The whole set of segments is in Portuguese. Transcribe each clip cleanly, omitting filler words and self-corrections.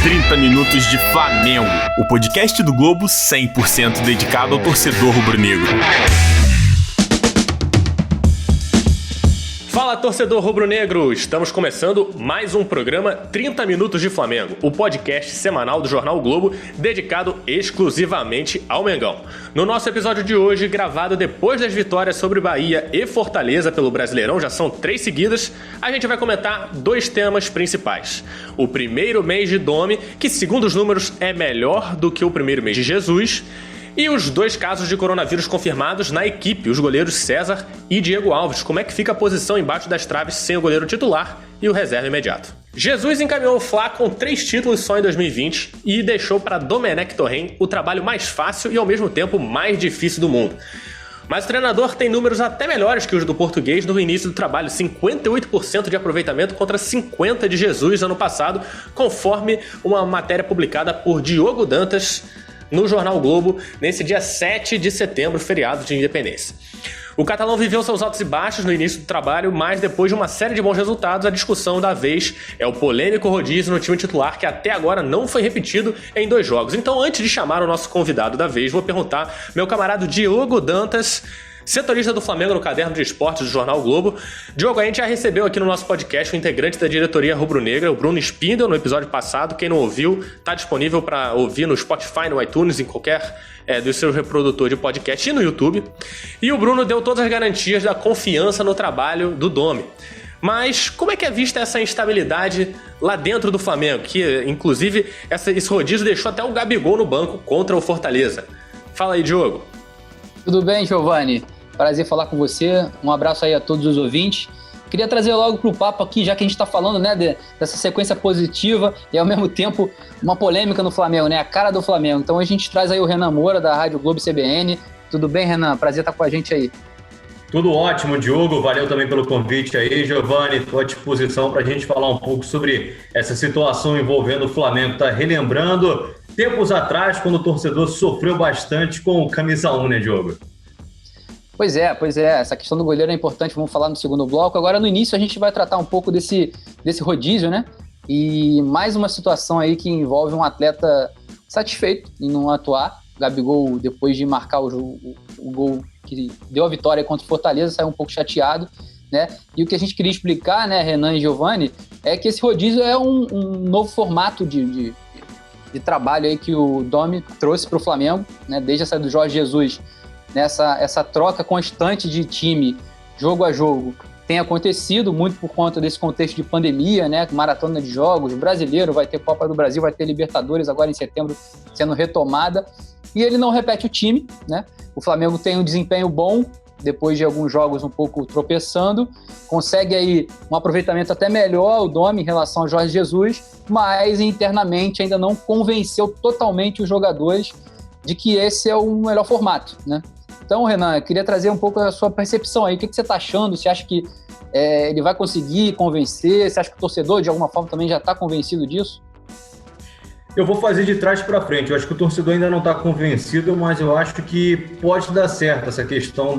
30 Minutos de Flamengo, o podcast do Globo 100% dedicado ao torcedor rubro-negro. Fala, torcedor rubro-negro! Estamos começando mais um programa 30 Minutos de Flamengo, o podcast semanal do Jornal o Globo, dedicado exclusivamente ao Mengão. No nosso episódio de hoje, gravado depois das vitórias sobre Bahia e Fortaleza pelo Brasileirão, já são 3 seguidas, a gente vai comentar 2 temas principais. O primeiro mês de Domi, que segundo os números é melhor do que o primeiro mês de Jesus, e os 2 casos de coronavírus confirmados na equipe, os goleiros César e Diego Alves. Como é que fica a posição embaixo das traves sem o goleiro titular e o reserva imediato? Jesus encaminhou o Fla com 3 títulos só em 2020 e deixou para Domenech Torrent o trabalho mais fácil e ao mesmo tempo mais difícil do mundo. Mas o treinador tem números até melhores que os do português no início do trabalho, 58% de aproveitamento contra 50% de Jesus ano passado, conforme uma matéria publicada por Diogo Dantas no Jornal o Globo, nesse dia 7 de setembro, feriado de independência. O catalão viveu seus altos e baixos no início do trabalho, mas depois de uma série de bons resultados, a discussão da vez é o polêmico rodízio no time titular, que até agora não foi repetido em 2 jogos. Então, antes de chamar o nosso convidado da vez, vou perguntar meu camarada Diogo Dantas, setorista do Flamengo no Caderno de Esportes do Jornal o Globo. Diogo, a gente já recebeu aqui no nosso podcast o integrante da diretoria rubro-negra, o Bruno Spindel, no episódio passado. Quem não ouviu, está disponível para ouvir no Spotify, no iTunes, em qualquer dos seus reprodutores de podcast e no YouTube. E o Bruno deu todas as garantias da confiança no trabalho do Domi. Mas como é que é vista essa instabilidade lá dentro do Flamengo? Que, inclusive, esse rodízio deixou até o Gabigol no banco contra o Fortaleza. Fala aí, Diogo. Tudo bem, Giovanni? Prazer falar com você. Um abraço aí a todos os ouvintes. Queria trazer logo para o papo aqui, já que a gente está falando, né, dessa sequência positiva e ao mesmo tempo uma polêmica no Flamengo, né? A cara do Flamengo. Então a gente traz aí o Renan Moura, da Rádio Globo CBN. Tudo bem, Renan? Prazer estar com a gente aí. Tudo ótimo, Diogo. Valeu também pelo convite aí, Giovanni. Estou à disposição para a gente falar um pouco sobre essa situação envolvendo o Flamengo. Tá relembrando tempos atrás, quando o torcedor sofreu bastante com o camisa 1, né, Diogo? Pois é. Essa questão do goleiro é importante, vamos falar no segundo bloco. Agora, no início, a gente vai tratar um pouco desse rodízio, né? E mais uma situação aí que envolve um atleta satisfeito em não atuar. O Gabigol, depois de marcar o gol que deu a vitória contra o Fortaleza, saiu um pouco chateado, né? E o que a gente queria explicar, né, Renan e Giovanni, é que esse rodízio é um novo formato de trabalho aí que o Domi trouxe para o Flamengo, né? Desde a saída do Jorge Jesus, essa troca constante de time, jogo a jogo, tem acontecido muito por conta desse contexto de pandemia, né? Maratona de jogos, o brasileiro vai ter Copa do Brasil, vai ter Libertadores agora em setembro sendo retomada, e ele não repete o time, né? O Flamengo tem um desempenho bom, depois de alguns jogos um pouco tropeçando, consegue aí um aproveitamento até melhor, o Domi, em relação ao Jorge Jesus, mas internamente ainda não convenceu totalmente os jogadores de que esse é o melhor formato, né? Então, Renan, eu queria trazer um pouco a sua percepção aí. O que você está achando? Você acha que ele vai conseguir convencer? Você acha que o torcedor, de alguma forma, também já está convencido disso? Eu vou fazer de trás para frente. Eu acho que o torcedor ainda não está convencido, mas eu acho que pode dar certo essa questão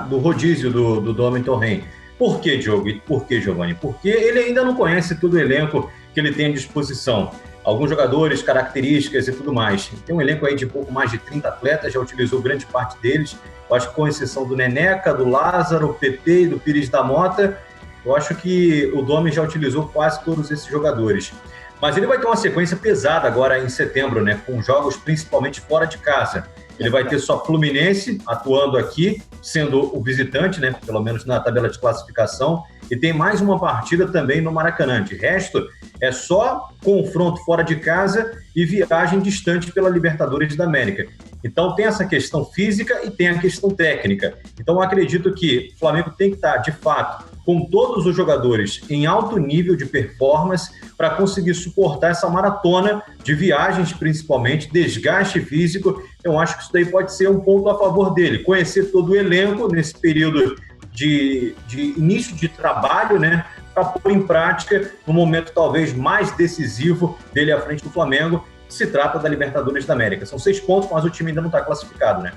do rodízio do Domi Torrent. Por quê, Diogo? E por quê, Giovanni? Porque ele ainda não conhece todo o elenco que ele tem à disposição. Alguns jogadores, características e tudo mais. Tem um elenco aí de pouco mais de 30 atletas, já utilizou grande parte deles. Eu acho que com exceção do Neneca, do Lázaro, PP e do Pires da Mota, eu acho que o Domi já utilizou quase todos esses jogadores. Mas ele vai ter uma sequência pesada agora em setembro, né? Com jogos principalmente fora de casa. Ele vai ter só Fluminense atuando aqui, sendo o visitante, né? Pelo menos na tabela de classificação. E tem mais uma partida também no Maracanã. De resto, é só confronto fora de casa e viagem distante pela Libertadores da América. Então tem essa questão física e tem a questão técnica. Então eu acredito que o Flamengo tem que estar, de fato, com todos os jogadores em alto nível de performance para conseguir suportar essa maratona de viagens, principalmente, desgaste físico. Eu acho que isso daí pode ser um ponto a favor dele. Conhecer todo o elenco nesse período de início de trabalho, né, para pôr em prática no momento talvez mais decisivo dele à frente do Flamengo, que se trata da Libertadores da América. São 6 pontos, mas o time ainda não está classificado, né?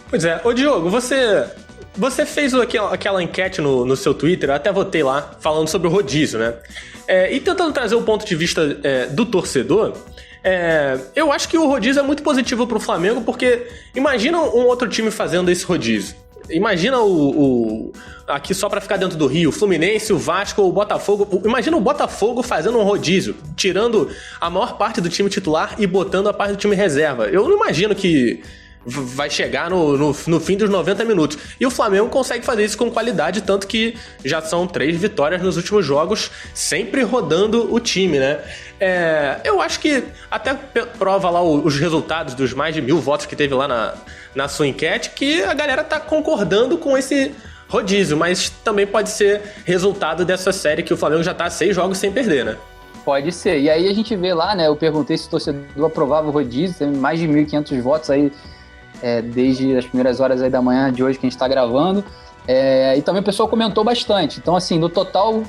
Pois é. Ô, Diogo, você fez aquela enquete no seu Twitter, eu até votei lá, falando sobre o rodízio, né? E tentando trazer o ponto de vista do torcedor, eu acho que o rodízio é muito positivo pro Flamengo, porque imagina um outro time fazendo esse rodízio. Imagina aqui só pra ficar dentro do Rio, o Fluminense, o Vasco, o Botafogo. Imagina o Botafogo fazendo um rodízio, tirando a maior parte do time titular e botando a parte do time reserva. Eu não imagino que vai chegar no fim dos 90 minutos. E o Flamengo consegue fazer isso com qualidade, tanto que já são 3 vitórias nos últimos jogos, sempre rodando o time, né? Eu acho que até prova lá os resultados dos mais de 1.000 votos que teve lá na sua enquete, que a galera tá concordando com esse rodízio, mas também pode ser resultado dessa série que o Flamengo já tá 6 jogos sem perder, né? Pode ser. E aí a gente vê lá, né? Eu perguntei se o torcedor aprovava o rodízio, tem mais de 1.500 votos aí desde as primeiras horas aí da manhã de hoje que a gente tá gravando. E também o pessoal comentou bastante. Então, assim, no total,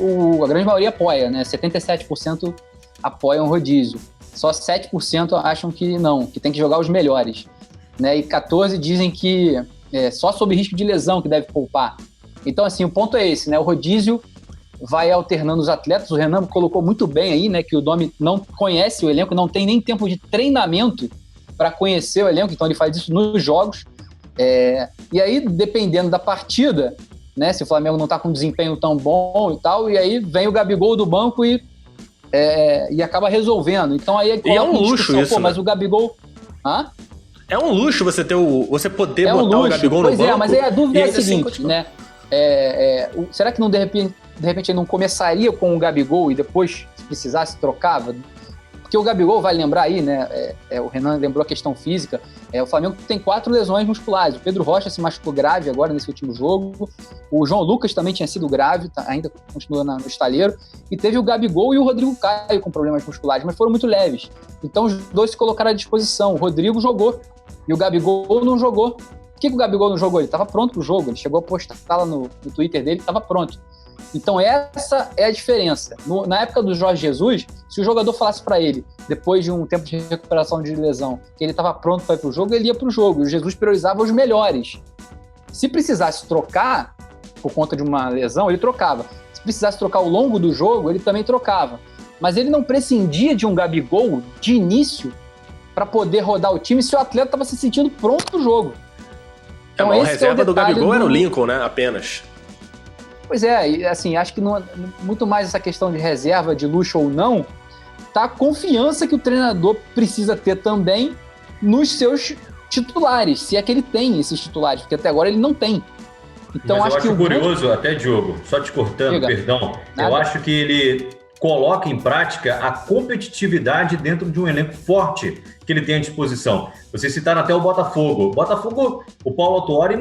a grande maioria apoia, né? 77% apoiam o rodízio. Só 7% acham que não, que tem que jogar os melhores. Né? E 14% dizem que só sob risco de lesão que deve poupar. Então, assim, o ponto é esse, né? O rodízio vai alternando os atletas. O Renan colocou muito bem aí, né? Que o Domi não conhece o elenco, não tem nem tempo de treinamento para conhecer o elenco, então ele faz isso nos jogos. E aí, dependendo da partida, né? Se o Flamengo não tá com um desempenho tão bom e tal, e aí vem o Gabigol do banco e acaba resolvendo. Então aí é um luxo isso, mas o Gabigol... Hã? É um luxo você poder botar o Gabigol no banco. Pois mas aí a dúvida é a seguinte, né? Será que não, de repente ele não começaria com o Gabigol e depois, se precisasse, trocava? Porque o Gabigol, vai lembrar aí, né? O Renan lembrou a questão física. O Flamengo tem 4 lesões musculares. O Pedro Rocha se machucou grave agora nesse último jogo. O João Lucas também tinha sido grave, ainda continua no estaleiro. E teve o Gabigol e o Rodrigo Caio com problemas musculares, mas foram muito leves. Então os dois se colocaram à disposição. O Rodrigo jogou e o Gabigol não jogou. Por que o Gabigol não jogou? Ele estava pronto pro jogo. Ele chegou a postar lá no Twitter dele, estava pronto. Então essa é a diferença. Na época do Jorge Jesus, se o jogador falasse para ele, depois de um tempo de recuperação de lesão, que ele estava pronto para ir pro jogo, ele ia pro jogo. E o Jesus priorizava os melhores. Se precisasse trocar, por conta de uma lesão, ele trocava. Se precisasse trocar ao longo do jogo, ele também trocava. Mas ele não prescindia de um Gabigol de início para poder rodar o time se o atleta estava se sentindo pronto pro jogo. Então, a reserva do Gabigol era o Lincoln, né? Apenas. Pois e assim, acho que muito mais essa questão de reserva, de luxo ou não, tá a confiança que o treinador precisa ter também nos seus titulares, se é que ele tem esses titulares, porque até agora ele não tem. Então, mas eu acho curioso, até Diogo, só te cortando, perdão, eu acho que ele coloca em prática a competitividade dentro de um elenco forte que ele tem à disposição. Vocês citaram até o Botafogo. O Paulo Autuori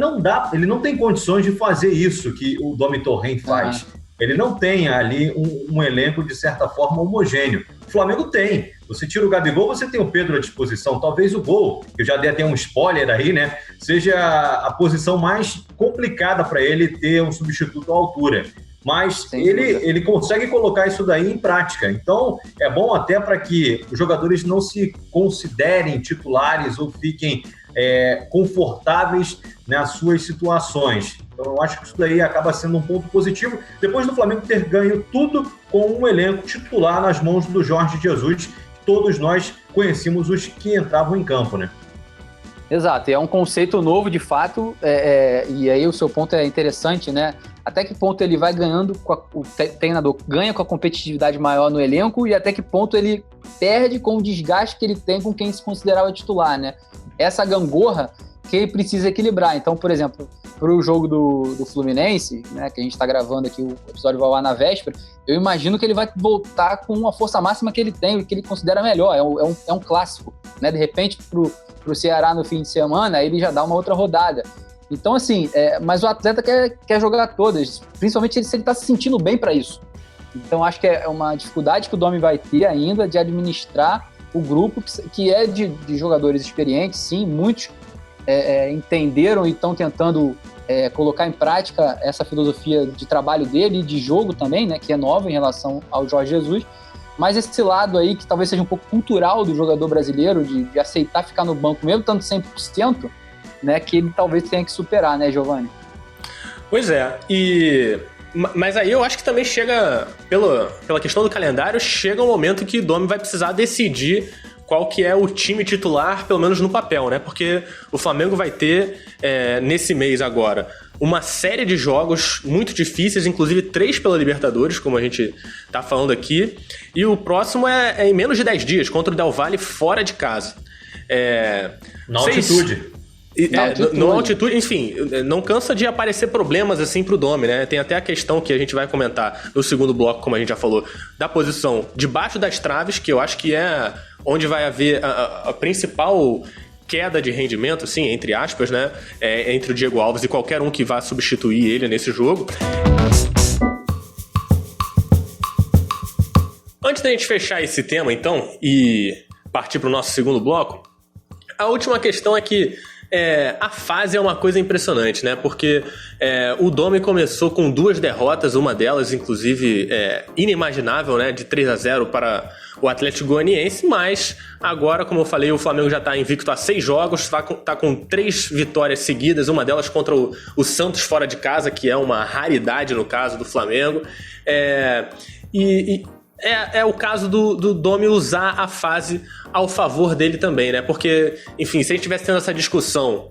ele não tem condições de fazer isso que o Domi Torrent faz. Ele não tem ali um elenco, de certa forma, homogêneo. O Flamengo tem. Você tira o Gabigol, você tem o Pedro à disposição. Talvez o gol, que eu já dei até um spoiler aí, né? Seja a posição mais complicada para ele ter um substituto à altura. Mas ele consegue colocar isso daí em prática. Então, é bom até para que os jogadores não se considerem titulares ou fiquem confortáveis nas suas situações. Então, eu acho que isso daí acaba sendo um ponto positivo, depois do Flamengo ter ganho tudo com um elenco titular nas mãos do Jorge Jesus, que todos nós conhecíamos os que entravam em campo, né? Exato, e é um conceito novo de fato, e aí o seu ponto é interessante, né? Até que ponto ele vai ganhando, o treinador ganha com a competitividade maior no elenco e até que ponto ele perde com o desgaste que ele tem com quem se considerava titular, né? Essa gangorra que ele precisa equilibrar. Então, por exemplo, para o jogo do Fluminense, né, que a gente está gravando aqui, o episódio vai lá na véspera, eu imagino que ele vai voltar com a força máxima que ele tem, que ele considera melhor, é um clássico, né? De repente, para o Ceará no fim de semana, aí ele já dá uma outra rodada. Então, assim, mas o atleta quer jogar todas, principalmente se ele está se sentindo bem para isso. Então, acho que é uma dificuldade que o Domi vai ter ainda de administrar o grupo, que é de jogadores experientes, sim, muitos entenderam e estão tentando colocar em prática essa filosofia de trabalho dele e de jogo também, né, que é nova em relação ao Jorge Jesus, mas esse lado aí, que talvez seja um pouco cultural do jogador brasileiro, de aceitar ficar no banco mesmo estando 100%, né, que ele talvez tenha que superar, né, Giovanni? Pois é, mas aí eu acho que também chega, pela questão do calendário, chega um momento que o Domi vai precisar decidir qual que é o time titular, pelo menos no papel, né? Porque o Flamengo vai ter, nesse mês agora, uma série de jogos muito difíceis, inclusive 3 pela Libertadores, como a gente tá falando aqui, e o próximo é em menos de 10 dias, contra o Del Valle fora de casa. Na altitude. Na altitude, enfim, não cansa de aparecer problemas assim pro Domi, né? Tem até a questão que a gente vai comentar no segundo bloco, como a gente já falou, da posição debaixo das traves, que eu acho que é onde vai haver a principal queda de rendimento, assim, entre aspas, né? Entre o Diego Alves e qualquer um que vá substituir ele nesse jogo. Antes da gente fechar esse tema, então, e partir pro nosso segundo bloco, a última questão é que a fase é uma coisa impressionante, né? Porque o Domi começou com 2 derrotas, uma delas, inclusive, inimaginável, né? De 3-0 para o Atlético Goianiense, mas agora, como eu falei, o Flamengo já está invicto a 6 jogos, tá com 3 vitórias seguidas, uma delas contra o Santos fora de casa, que é uma raridade no caso do Flamengo. É o caso do Domi usar a fase ao favor dele também, né? Porque, enfim, se a gente estivesse tendo essa discussão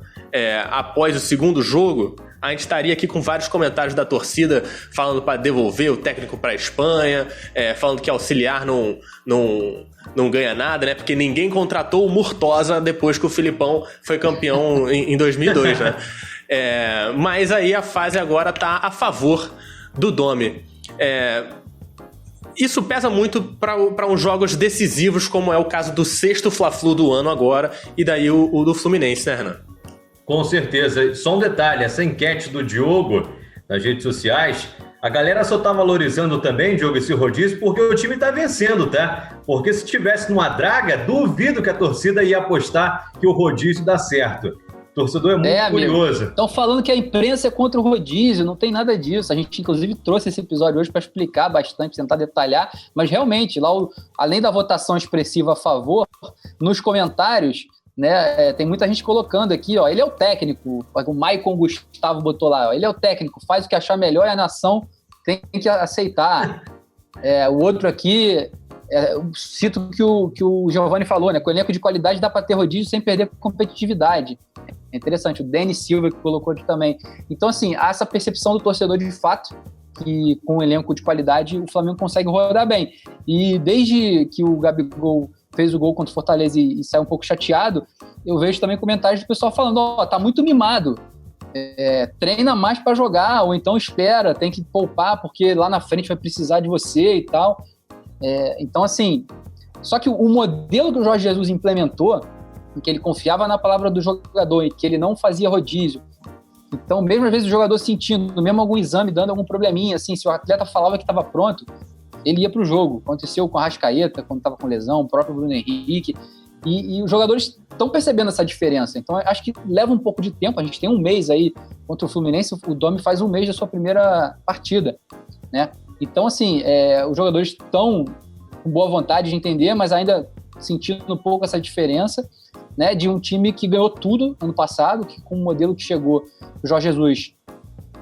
após o segundo jogo, a gente estaria aqui com vários comentários da torcida falando para devolver o técnico para a Espanha, falando que auxiliar não ganha nada, né? Porque ninguém contratou o Murtosa depois que o Filipão foi campeão em 2002, né? Mas aí a fase agora tá a favor do Domi. Isso pesa muito para uns jogos decisivos, como é o caso do 6º Fla-Flu do ano agora, e daí o do Fluminense, né, Renan? Com certeza. Só um detalhe, essa enquete do Diogo nas redes sociais, a galera só tá valorizando também, Diogo, esse rodízio, porque o time tá vencendo, tá? Porque se tivesse numa draga, duvido que a torcida ia apostar que o rodízio dá certo. O torcedor é muito curioso. Estão falando que a imprensa é contra o rodízio, não tem nada disso. A gente, inclusive, trouxe esse episódio hoje para explicar bastante, tentar detalhar, mas realmente, lá, além da votação expressiva a favor, nos comentários, né, tem muita gente colocando aqui, ó, ele é o técnico, o Maicon Gustavo botou lá, ó, ele é o técnico, faz o que achar melhor e a nação tem que aceitar. O outro aqui, cito o que o Giovanni falou, né, com o elenco de qualidade dá para ter rodízio sem perder competitividade. É interessante, o Denis Silva que colocou aqui também. Então, assim, há essa percepção do torcedor de fato que com um elenco de qualidade o Flamengo consegue rodar bem. E desde que o Gabigol fez o gol contra o Fortaleza e saiu um pouco chateado, eu vejo também comentários do pessoal falando, tá muito mimado, treina mais para jogar, ou então espera, tem que poupar porque lá na frente vai precisar de você e tal. Então, assim, só que o modelo que o Jorge Jesus implementou, em que ele confiava na palavra do jogador, em que ele não fazia rodízio. Então, mesmo às vezes o jogador sentindo, mesmo algum exame, dando algum probleminha, assim, se o atleta falava que estava pronto, ele ia para o jogo. Aconteceu com a Arrascaeta, quando estava com lesão, o próprio Bruno Henrique, e os jogadores estão percebendo essa diferença. Então, acho que leva um pouco de tempo, a gente tem um mês aí contra o Fluminense, o Domi faz um mês da sua primeira partida, né? Então, assim, os jogadores estão com boa vontade de entender, mas ainda sentindo um pouco essa diferença, né, de um time que ganhou tudo ano passado, que com o modelo que chegou, o Jorge Jesus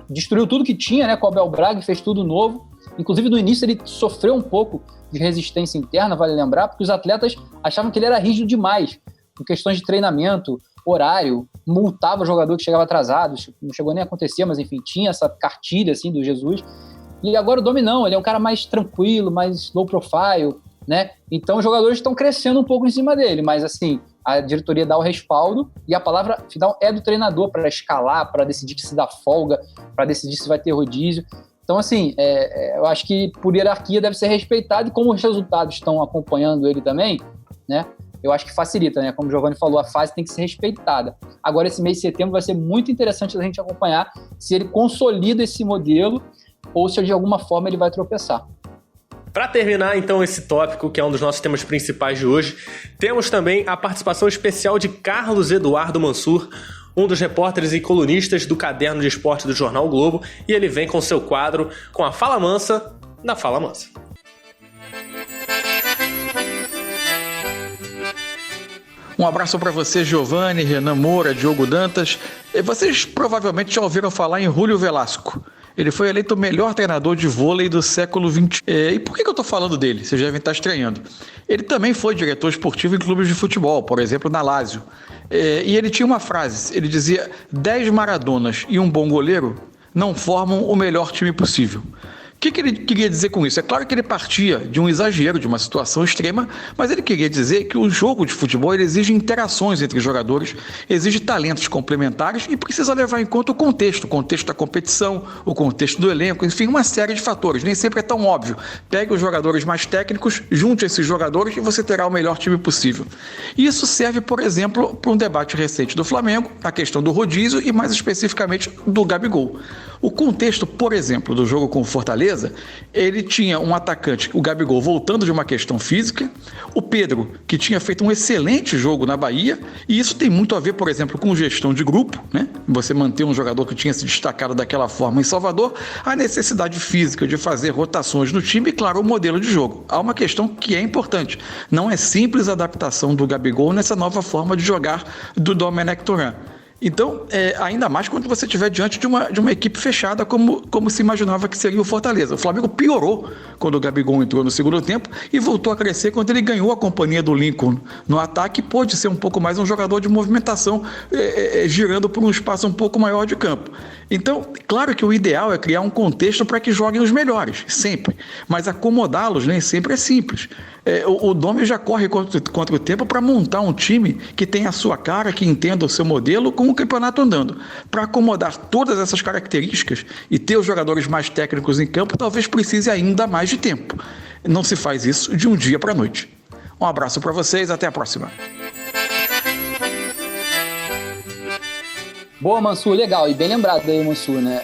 destruiu tudo que tinha, né, com o Abel Braga e fez tudo novo. Inclusive, no início, ele sofreu um pouco de resistência interna, vale lembrar, porque os atletas achavam que ele era rígido demais, com questões de treinamento, horário, multava o jogador que chegava atrasado, não chegou nem a acontecer, mas enfim, tinha essa cartilha assim, do Jesus. E agora o Domi não, ele é um cara mais tranquilo, mais low profile, né? Então os jogadores estão crescendo um pouco em cima dele, mas assim, a diretoria dá o respaldo e a palavra final é do treinador para escalar, para decidir se dá folga, para decidir se vai ter rodízio. Então, assim, eu acho que por hierarquia deve ser respeitado e como os resultados estão acompanhando ele também, né? Eu acho que facilita, né? Como o Giovanni falou, a fase tem que ser respeitada. Agora, esse mês de setembro vai ser muito interessante a gente acompanhar se ele consolida esse modelo ou se de alguma forma ele vai tropeçar. Para terminar, então, esse tópico, que é um dos nossos temas principais de hoje, temos também a participação especial de Carlos Eduardo Mansur, um dos repórteres e colunistas do Caderno de Esporte do Jornal Globo, e ele vem com seu quadro com a Fala Mansa da Fala Mansa. Um abraço para você, Giovanni, Renan Moura, Diogo Dantas. Vocês provavelmente já ouviram falar em Julio Velasco. Ele foi eleito o melhor treinador de vôlei do século XX. E por que eu estou falando dele? Vocês devem estar estranhando. Ele também foi diretor esportivo em clubes de futebol, por exemplo, na Lazio. E ele tinha uma frase, ele dizia: 10 Maradonas e um bom goleiro não formam o melhor time possível. O que ele queria dizer com isso? É claro que ele partia de um exagero, de uma situação extrema, mas ele queria dizer que o jogo de futebol ele exige interações entre os jogadores, exige talentos complementares e precisa levar em conta o contexto da competição, o contexto do elenco, enfim, uma série de fatores. Nem sempre é tão óbvio. Pegue os jogadores mais técnicos, junte esses jogadores e você terá o melhor time possível. Isso serve, por exemplo, para um debate recente do Flamengo, a questão do rodízio e mais especificamente do Gabigol. O contexto, por exemplo, do jogo com o Fortaleza, ele tinha um atacante, o Gabigol, voltando de uma questão física, o Pedro, que tinha feito um excelente jogo na Bahia, e isso tem muito a ver, por exemplo, com gestão de grupo, né? Você manter um jogador que tinha se destacado daquela forma em Salvador, a necessidade física de fazer rotações no time e, claro, o modelo de jogo. Há uma questão que é importante, não é simples a adaptação do Gabigol nessa nova forma de jogar do Domenech Torrent. Então, ainda mais quando você estiver diante de uma equipe fechada, como se imaginava que seria o Fortaleza. O Flamengo piorou quando o Gabigol entrou no segundo tempo e voltou a crescer quando ele ganhou a companhia do Lincoln no ataque e pôde ser um pouco mais um jogador de movimentação, girando por um espaço um pouco maior de campo. Então, claro que o ideal é criar um contexto para que joguem os melhores, sempre. Mas acomodá-los nem sempre é simples. O Domi já corre contra o tempo para montar um time que tenha a sua cara, que entenda o seu modelo com o campeonato andando. Para acomodar todas essas características e ter os jogadores mais técnicos em campo, talvez precise ainda mais de tempo. Não se faz isso de um dia para a noite. Um abraço para vocês, até a próxima. Boa, Mansur, legal. E bem lembrado aí, Mansur, né?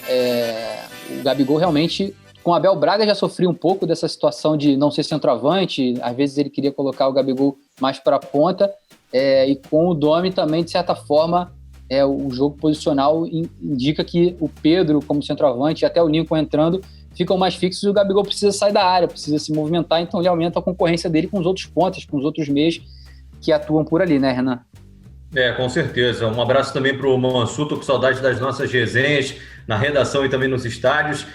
O Gabigol realmente... Com o Abel Braga já sofria um pouco dessa situação de não ser centroavante, às vezes ele queria colocar o Gabigol mais para a ponta, e com o Domi também, de certa forma, o jogo posicional indica que o Pedro como centroavante e até o Lincoln entrando ficam mais fixos e o Gabigol precisa sair da área, precisa se movimentar, então ele aumenta a concorrência dele com os outros pontas, com os outros meios que atuam por ali, né, Renan? Com certeza. Um abraço também para o Mansur, tô com saudade das nossas resenhas na redação e também nos estádios.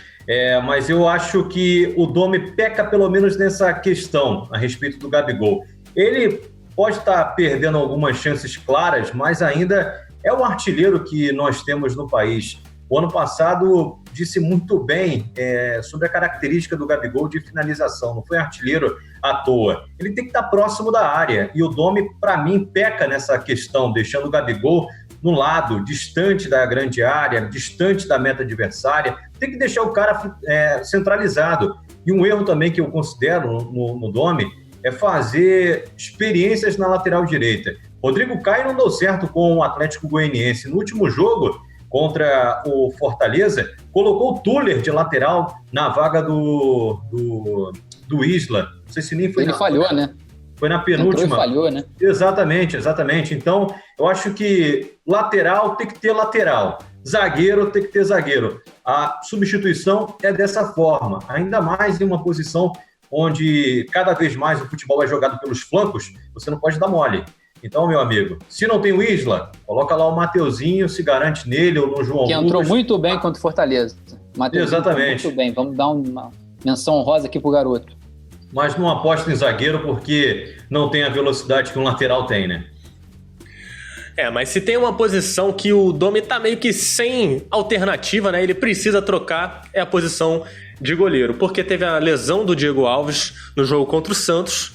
Mas eu acho que o Domi peca pelo menos nessa questão a respeito do Gabigol. Ele pode estar perdendo algumas chances claras, mas ainda é o artilheiro que nós temos no país. O ano passado disse muito bem sobre a característica do Gabigol de finalização, não foi artilheiro à toa. Ele tem que estar próximo da área e o Domi, para mim, peca nessa questão, deixando o Gabigol no lado, distante da grande área, distante da meta adversária. Tem que deixar o cara centralizado. E um erro também que eu considero no Domi é fazer experiências na lateral direita. Rodrigo Caio não deu certo com o Atlético Goianiense. No último jogo, contra o Fortaleza, colocou o Tuller de lateral na vaga do Isla. Não sei se nem foi... Ele falhou, né? Foi na penúltima. Entrou e falhou, né? Exatamente. Então, eu acho que lateral tem que ter lateral. Zagueiro tem que ter zagueiro. A substituição é dessa forma. Ainda mais em uma posição onde cada vez mais o futebol é jogado pelos flancos, você não pode dar mole. Então, meu amigo, se não tem o Isla, coloca lá o Mateuzinho, se garante nele ou no João Lucas. Que entrou muito bem contra o Fortaleza. Mateuzinho exatamente. Muito bem, vamos dar uma menção honrosa aqui pro garoto. Mas não aposta em zagueiro porque não tem a velocidade que um lateral tem, né? Mas se tem uma posição que o Domi tá meio que sem alternativa, né? Ele precisa trocar, é a posição de goleiro. Porque teve a lesão do Diego Alves no jogo contra o Santos.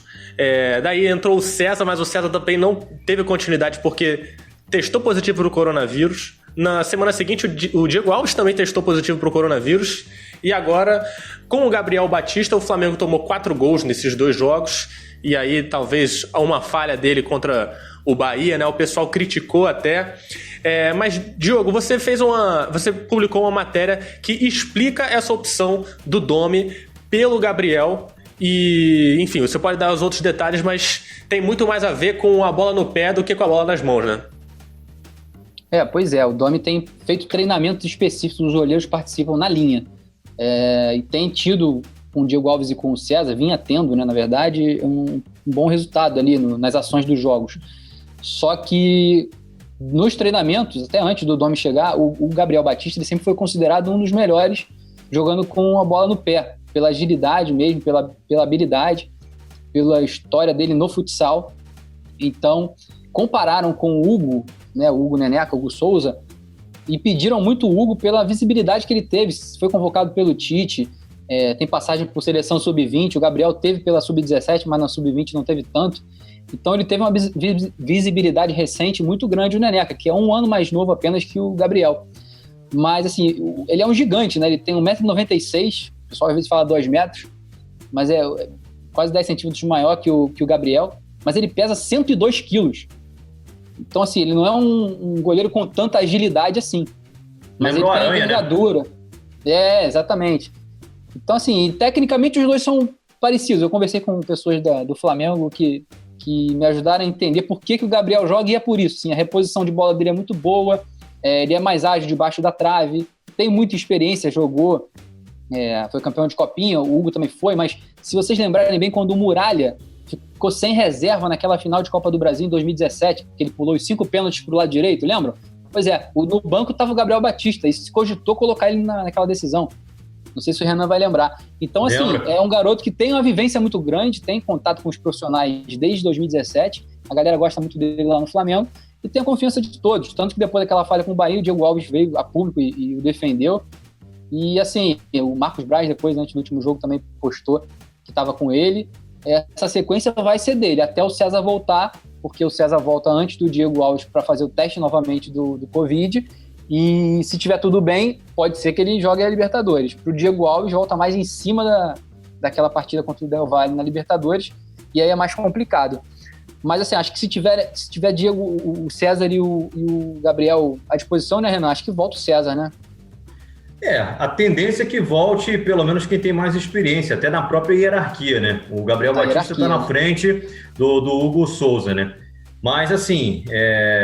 Daí entrou o César, mas o César também não teve continuidade porque testou positivo pro coronavírus. Na semana seguinte, o Diego Alves também testou positivo pro coronavírus. E agora, com o Gabriel Batista, o Flamengo tomou 4 gols nesses 2 jogos. E aí, talvez, uma falha dele contra o Bahia, né? O pessoal criticou até. Mas, Diogo, você publicou uma matéria que explica essa opção do Domi pelo Gabriel. E, enfim, você pode dar os outros detalhes, mas tem muito mais a ver com a bola no pé do que com a bola nas mãos, né? Pois é. O Domi tem feito treinamentos específicos, os goleiros participam na linha. E tem tido, com o Diego Alves e com o César, vinha tendo, né, na verdade, um bom resultado ali nas ações dos jogos. Só que nos treinamentos, até antes do Domi chegar, o Gabriel Batista ele sempre foi considerado um dos melhores jogando com a bola no pé, pela agilidade mesmo, pela habilidade, pela história dele no futsal. Então, compararam com o Hugo, né, o Hugo Neneca, o Hugo Souza, e pediram muito o Hugo pela visibilidade que ele teve. Foi convocado pelo Tite, tem passagem por seleção sub-20, o Gabriel teve pela sub-17, mas na sub-20 não teve tanto. Então ele teve uma visibilidade recente muito grande, o Neneca, que é um ano mais novo apenas que o Gabriel. Mas assim, ele é um gigante, né? Ele tem 1,96 m, o pessoal às vezes fala 2 metros, mas é quase 10 centímetros maior que o Gabriel, mas ele pesa 102 quilos. Então assim, ele não é um goleiro com tanta agilidade assim. Mas ele tem a envergadura. Né? Exatamente. Então assim, tecnicamente os dois são parecidos. Eu conversei com pessoas do Flamengo que me ajudaram a entender por que o Gabriel joga, e é por isso. Sim, a reposição de bola dele é muito boa, ele é mais ágil debaixo da trave, tem muita experiência, jogou, foi campeão de Copinha, o Hugo também foi, mas se vocês lembrarem bem, quando o Muralha ficou sem reserva naquela final de Copa do Brasil em 2017, que ele pulou os 5 pênaltis pro lado direito, lembram? Pois é, no banco estava o Gabriel Batista, e se cogitou colocar ele naquela decisão. Não sei se o Renan vai lembrar. Então, assim, é um garoto que tem uma vivência muito grande, tem contato com os profissionais desde 2017, a galera gosta muito dele lá no Flamengo, e tem a confiança de todos. Tanto que depois daquela falha com o Bahia, o Diego Alves veio a público e o defendeu. E, assim, o Marcos Braz, depois, antes do último jogo, também postou que estava com ele. Essa sequência vai ser dele, até o César voltar, porque o César volta antes do Diego Alves para fazer o teste novamente do Covid. E se tiver tudo bem, pode ser que ele jogue a Libertadores. Para o Diego Alves, volta mais em cima daquela partida contra o Del Valle na Libertadores, e aí é mais complicado. Mas assim, acho que se tiver Diego, o César e o Gabriel à disposição, né, Renan? Acho que volta o César, né? A tendência é que volte pelo menos quem tem mais experiência, até na própria hierarquia, né? O Gabriel Batista está na frente do Hugo Souza, né? Mas, assim,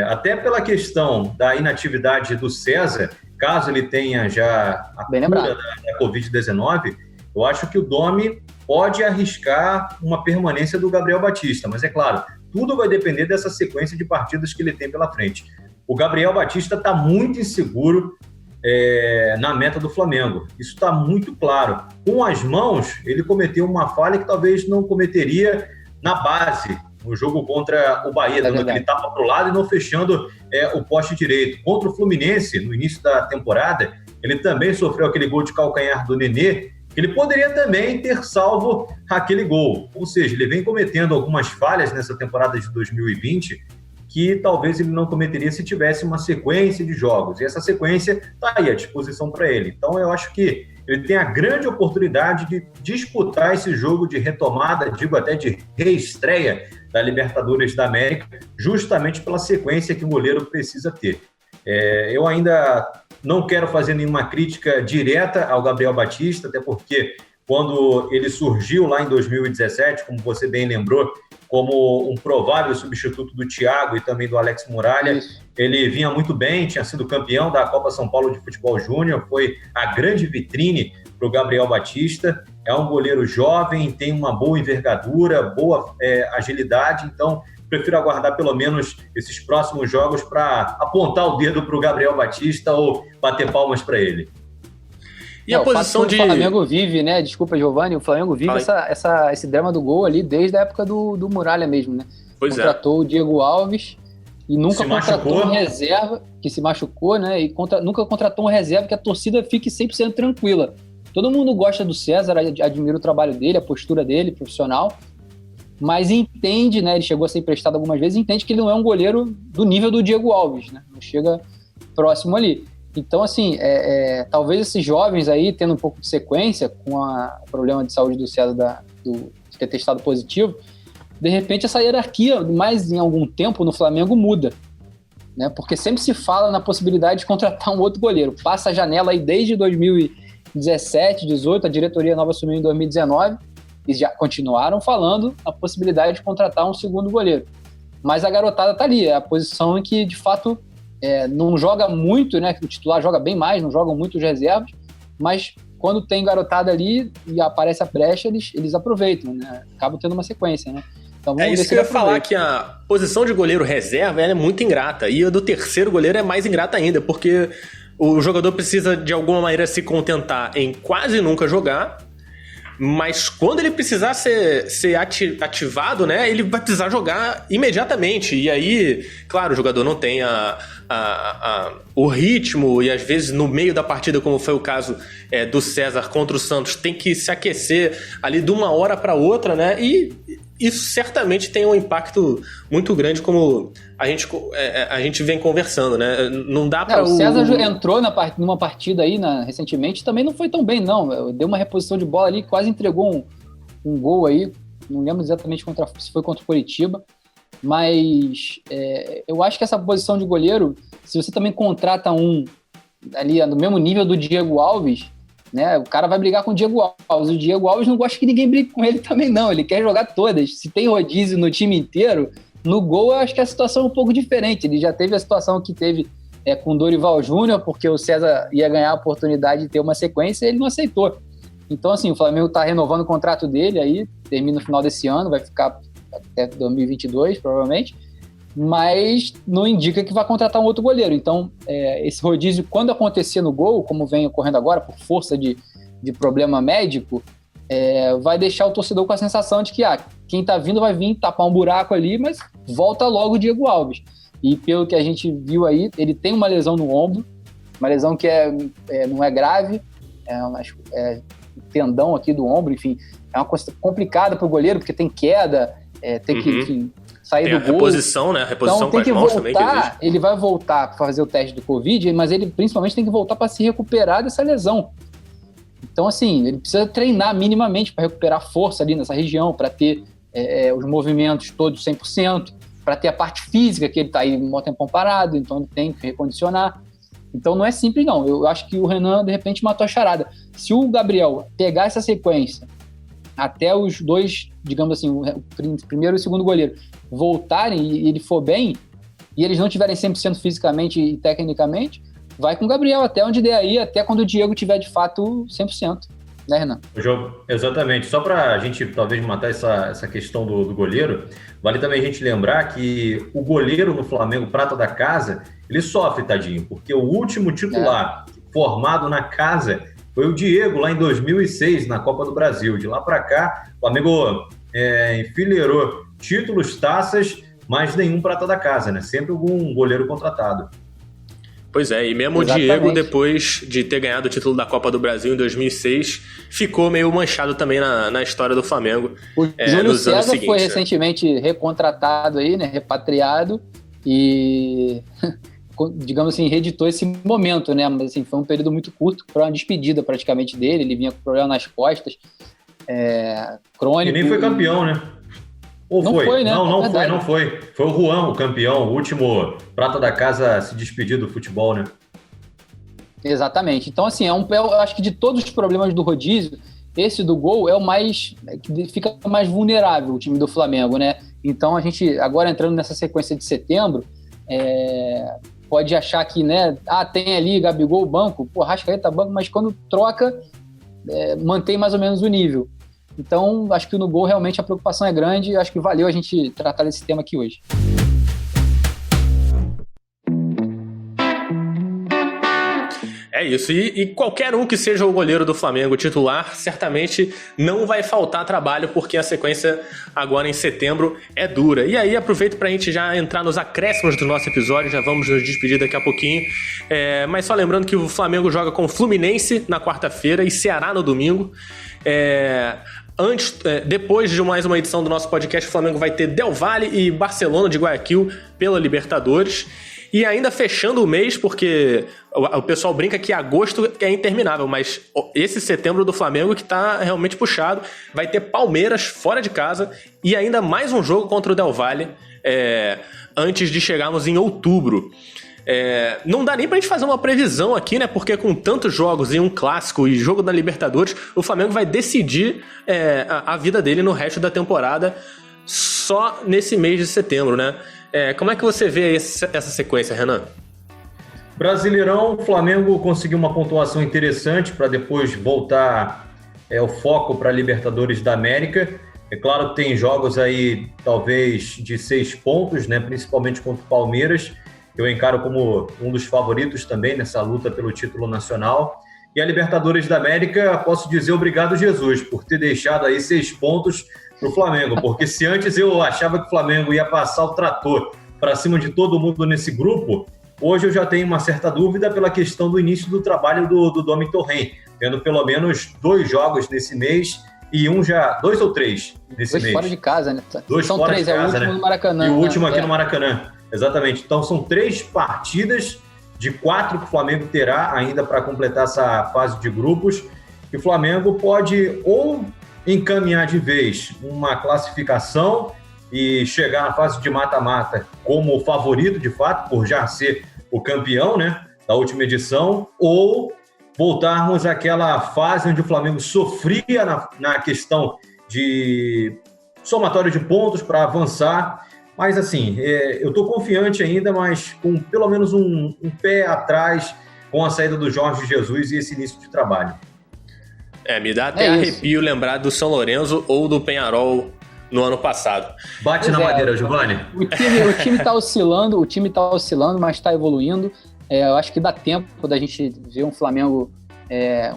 até pela questão da inatividade do César, caso ele tenha já a cura da Covid-19, eu acho que o Domi pode arriscar uma permanência do Gabriel Batista. Mas, é claro, tudo vai depender dessa sequência de partidas que ele tem pela frente. O Gabriel Batista está muito inseguro na meta do Flamengo. Isso está muito claro. Com as mãos, ele cometeu uma falha que talvez não cometeria na base, no jogo contra o Bahia, dando aquele tapa para o lado e não fechando o poste direito. Contra o Fluminense, no início da temporada, ele também sofreu aquele gol de calcanhar do Nenê, que ele poderia também ter salvo aquele gol. Ou seja, ele vem cometendo algumas falhas nessa temporada de 2020 que talvez ele não cometeria se tivesse uma sequência de jogos. E essa sequência está aí à disposição para ele. Então, eu acho que ele tem a grande oportunidade de disputar esse jogo de retomada, digo até de reestreia da Libertadores da América, justamente pela sequência que o goleiro precisa ter. Eu ainda não quero fazer nenhuma crítica direta ao Gabriel Batista, até porque quando ele surgiu lá em 2017, como você bem lembrou, como um provável substituto do Thiago e também do Alex Muralha, ele vinha muito bem, tinha sido campeão da Copa São Paulo de Futebol Júnior, foi a grande vitrine para o Gabriel Batista. É um goleiro jovem, tem uma boa envergadura, boa agilidade, então prefiro aguardar pelo menos esses próximos jogos para apontar o dedo para o Gabriel Batista ou bater palmas para ele. E a posição o Flamengo vive, né? Desculpa, Giovanni, o Flamengo vive esse drama do gol ali desde a época do Muralha mesmo, né? Contratou o Diego Alves e nunca contratou um reserva, que se machucou, né? E nunca contratou um reserva que a torcida fique 100% tranquila. Todo mundo gosta do César, admira o trabalho dele, a postura dele, profissional, mas entende, né? Ele chegou a ser emprestado algumas vezes, entende que ele não é um goleiro do nível do Diego Alves, né? Não chega próximo ali. Então, assim, talvez esses jovens aí, tendo um pouco de sequência com o problema de saúde do César de ter testado positivo, de repente essa hierarquia, mais em algum tempo, no Flamengo muda, né? Porque sempre se fala na possibilidade de contratar um outro goleiro. Passa a janela aí desde 2017, 2018, a diretoria nova assumiu em 2019, e já continuaram falando na possibilidade de contratar um segundo goleiro. Mas a garotada tá ali, é a posição em que, de fato, não joga muito, né? O titular joga bem mais, não jogam muito os reservas, mas quando tem garotada ali e aparece a brecha, eles aproveitam, né? Acabam tendo uma sequência, né? Então, É isso que eu ia falar, que a posição de goleiro reserva ela é muito ingrata. E a do terceiro goleiro é mais ingrata ainda, porque o jogador precisa, de alguma maneira, se contentar em quase nunca jogar, mas quando ele precisar ser ativado, né, ele vai precisar jogar imediatamente. E aí, claro, o jogador não tem o ritmo, e às vezes no meio da partida, como foi o caso do César contra o Santos, tem que se aquecer ali de uma hora para outra, né? E isso certamente tem um impacto muito grande, como a gente vem conversando, né? Não dá para o César entrou numa partida aí recentemente, também não foi tão bem, não. Deu uma reposição de bola ali, quase entregou um gol aí. Não lembro exatamente se foi contra o Coritiba. Mas eu acho que essa posição de goleiro, se você também contrata um ali no mesmo nível do Diego Alves, né, o cara vai brigar com o Diego Alves. O Diego Alves não gosta que ninguém brigue com ele também, não. Ele quer jogar todas. Se tem rodízio no time inteiro, no gol eu acho que a situação é um pouco diferente. Ele já teve a situação que teve com o Dorival Júnior, porque o César ia ganhar a oportunidade de ter uma sequência e ele não aceitou. Então, assim, o Flamengo está renovando o contrato dele, aí termina no final desse ano, vai ficar até 2022, provavelmente, mas não indica que vai contratar um outro goleiro. Então, esse rodízio, quando acontecer no gol, como vem ocorrendo agora, por força de problema médico, vai deixar o torcedor com a sensação de que quem tá vindo vai vir tapar um buraco ali, mas volta logo o Diego Alves. E pelo que a gente viu aí, ele tem uma lesão no ombro, uma lesão que não é grave, é tendão aqui do ombro, enfim, é uma coisa complicada pro goleiro, porque tem queda, tem que, enfim, sair do gol. Reposição, né? A reposição então, com as mãos também que existe. Ele vai voltar para fazer o teste do Covid, mas ele principalmente tem que voltar para se recuperar dessa lesão. Então, assim, ele precisa treinar minimamente para recuperar força ali nessa região, para ter os movimentos todos 100%, para ter a parte física, que ele está aí um tempão parado, então ele tem que recondicionar. Então não é simples, não. Eu acho que o Renan, de repente, matou a charada. Se o Gabriel pegar essa sequência até os dois, digamos assim, o primeiro e o segundo goleiro voltarem e ele for bem, e eles não tiverem 100% fisicamente e tecnicamente, vai com o Gabriel até onde der aí, até quando o Diego tiver de fato 100%. Né, Renan? Exatamente. Só para a gente talvez matar essa questão do goleiro, vale também a gente lembrar que o goleiro no Flamengo, prata da casa, ele sofre, tadinho, porque o último titular formado na casa foi o Diego, lá em 2006, na Copa do Brasil. De lá para cá, o Flamengo enfileirou títulos, taças, mas nenhum prata da casa, né? Sempre algum goleiro contratado. Pois é, e mesmo Exatamente. O Diego, depois de ter ganhado o título da Copa do Brasil em 2006, ficou meio manchado também na história do Flamengo. O Júlio César foi recentemente recontratado aí, né, repatriado, e, digamos assim, reeditou esse momento, né, mas assim, foi um período muito curto, para uma despedida praticamente dele, ele vinha com problema nas costas, crônico. E nem foi campeão, né? Ou não foi, né? Não foi. Foi o Juan, o campeão, o último prata da casa a se despedir do futebol, né? Exatamente. Então, assim, eu acho que de todos os problemas do rodízio, esse do gol é o mais... que fica mais vulnerável, o time do Flamengo, né? Então, a gente, agora entrando nessa sequência de setembro, pode achar que, né? Tem ali Gabigol, banco, Arrascaeta, banco, mas quando troca, mantém mais ou menos o nível. Então, acho que no gol realmente a preocupação é grande e acho que valeu a gente tratar desse tema aqui hoje. É isso, e qualquer um que seja o goleiro do Flamengo titular, certamente não vai faltar trabalho, porque a sequência agora em setembro é dura. E aí aproveito pra gente já entrar nos acréscimos do nosso episódio, já vamos nos despedir daqui a pouquinho, mas só lembrando que o Flamengo joga com Fluminense na quarta-feira e Ceará no domingo. Depois de mais uma edição do nosso podcast, o Flamengo vai ter Del Valle e Barcelona de Guayaquil pela Libertadores. E ainda fechando o mês, porque o pessoal brinca que agosto é interminável, mas esse setembro do Flamengo que tá realmente puxado, vai ter Palmeiras fora de casa e ainda mais um jogo contra o Del Valle antes de chegarmos em outubro. Não dá nem pra gente fazer uma previsão aqui, né? Porque com tantos jogos e um clássico e jogo da Libertadores, o Flamengo vai decidir a vida dele no resto da temporada só nesse mês de setembro, né? Como é que você vê essa sequência, Renan? Brasileirão, o Flamengo conseguiu uma pontuação interessante para depois voltar o foco para a Libertadores da América. É claro que tem jogos aí, talvez, de 6 pontos, né? Principalmente contra o Palmeiras, que eu encaro como um dos favoritos também nessa luta pelo título nacional. E a Libertadores da América, posso dizer obrigado, Jesus, por ter deixado aí 6 pontos para o Flamengo, porque se antes eu achava que o Flamengo ia passar o trator para cima de todo mundo nesse grupo, hoje eu já tenho uma certa dúvida pela questão do início do trabalho do Domi Torrent, tendo pelo menos 2 jogos nesse mês e 2 ou 3 nesse mês. 2 fora de casa, né? São 3, é o último, né? No Maracanã. E o último aqui no Maracanã, exatamente. Então são 3 partidas de 4 que o Flamengo terá ainda para completar essa fase de grupos, que o Flamengo pode ou encaminhar de vez uma classificação e chegar na fase de mata-mata como favorito, de fato, por já ser o campeão, né, da última edição, ou voltarmos àquela fase onde o Flamengo sofria na questão de somatório de pontos para avançar. Mas, assim, eu estou confiante ainda, mas com pelo menos um pé atrás com a saída do Jorge Jesus e esse início de trabalho. Me dá até arrepio lembrar do São Lourenço ou do Peñarol no ano passado. Bate na madeira, Giovanni. O time está oscilando, mas está evoluindo. Eu acho que dá tempo da gente ver um Flamengo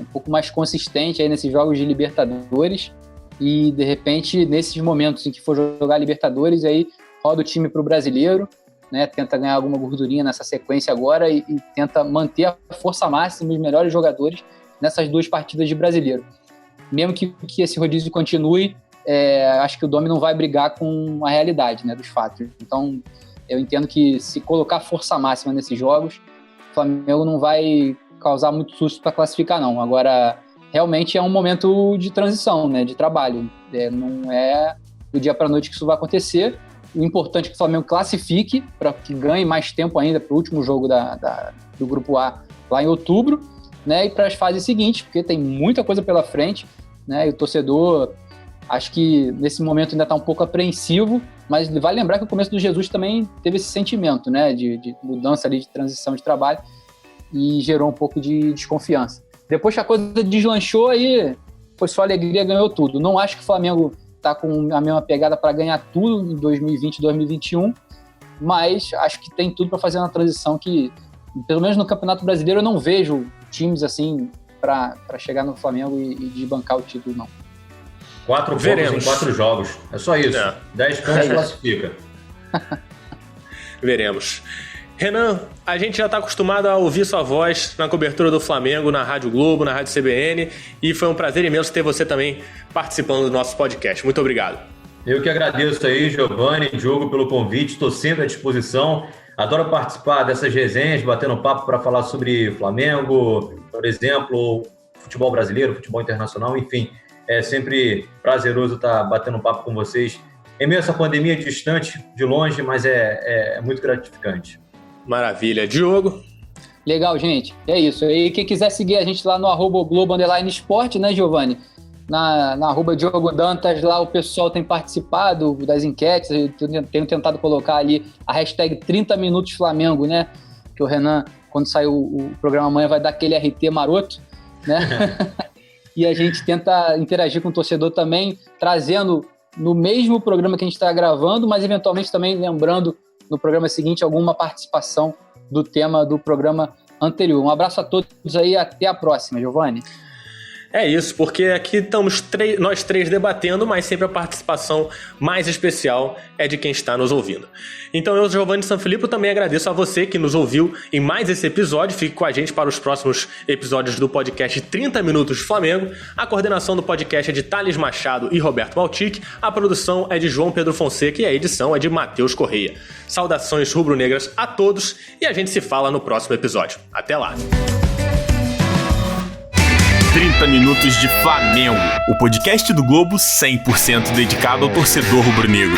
um pouco mais consistente aí nesses jogos de Libertadores e, de repente, nesses momentos em que for jogar Libertadores, aí roda o time para o Brasileiro, né, tenta ganhar alguma gordurinha nessa sequência agora e tenta manter a força máxima dos melhores jogadores nessas 2 partidas de Brasileiro. Mesmo que esse rodízio continue, acho que o Domi não vai brigar com a realidade, né, dos fatos. Então, eu entendo que se colocar força máxima nesses jogos, o Flamengo não vai causar muito susto para classificar, não. Agora, realmente é um momento de transição, né, de trabalho. Não é do dia para a noite que isso vai acontecer. O importante é que o Flamengo classifique para que ganhe mais tempo ainda para o último jogo do Grupo A lá em outubro, né, e para as fases seguintes, porque tem muita coisa pela frente, né, e o torcedor, acho que nesse momento ainda está um pouco apreensivo, mas vale lembrar que o começo do Jesus também teve esse sentimento, né, de mudança ali, de transição de trabalho, e gerou um pouco de desconfiança. Depois que a coisa deslanchou, aí foi só alegria, ganhou tudo. Não acho que o Flamengo está com a mesma pegada para ganhar tudo em 2020 e 2021, mas acho que tem tudo para fazer uma transição que, pelo menos no Campeonato Brasileiro, eu não vejo times assim para chegar no Flamengo e desbancar o título, não. 4 pontos em 4 jogos. É só isso. 10 pontos classifica. Veremos. Renan, a gente já está acostumado a ouvir sua voz na cobertura do Flamengo, na Rádio Globo, na Rádio CBN, e foi um prazer imenso ter você também participando do nosso podcast. Muito obrigado. Eu que agradeço aí, Giovanni e Diogo, pelo convite. Estou sempre à disposição. Adoro participar dessas resenhas, batendo papo para falar sobre Flamengo, por exemplo, futebol brasileiro, futebol internacional, enfim. É sempre prazeroso estar batendo papo com vocês. Em meio a essa pandemia, distante, de longe, mas é muito gratificante. Maravilha. Diogo? Legal, gente. É isso. E quem quiser seguir a gente lá no @Globo_Esporte, né, Giovanni? Na @Diogo Dantas, lá o pessoal tem participado das enquetes. Eu tenho tentado colocar ali a hashtag 30 Minutos Flamengo, né? Que o Renan, quando sair o programa amanhã, vai dar aquele RT maroto, né? E a gente tenta interagir com o torcedor também, trazendo no mesmo programa que a gente está gravando, mas eventualmente também lembrando no programa seguinte alguma participação do tema do programa anterior. Um abraço a todos aí, até a próxima, Giovanni. É isso, porque aqui estamos nós três debatendo, mas sempre a participação mais especial é de quem está nos ouvindo. Então eu, Giovanni Sanfilippo, também agradeço a você que nos ouviu em mais esse episódio. Fique com a gente para os próximos episódios do podcast 30 Minutos de Flamengo. A coordenação do podcast é de Thales Machado e Roberto Maltic. A produção é de João Pedro Fonseca e a edição é de Matheus Correia. Saudações rubro-negras a todos e a gente se fala no próximo episódio. Até lá! 30 Minutos de Flamengo, o podcast do Globo 100% dedicado ao torcedor rubro-negro.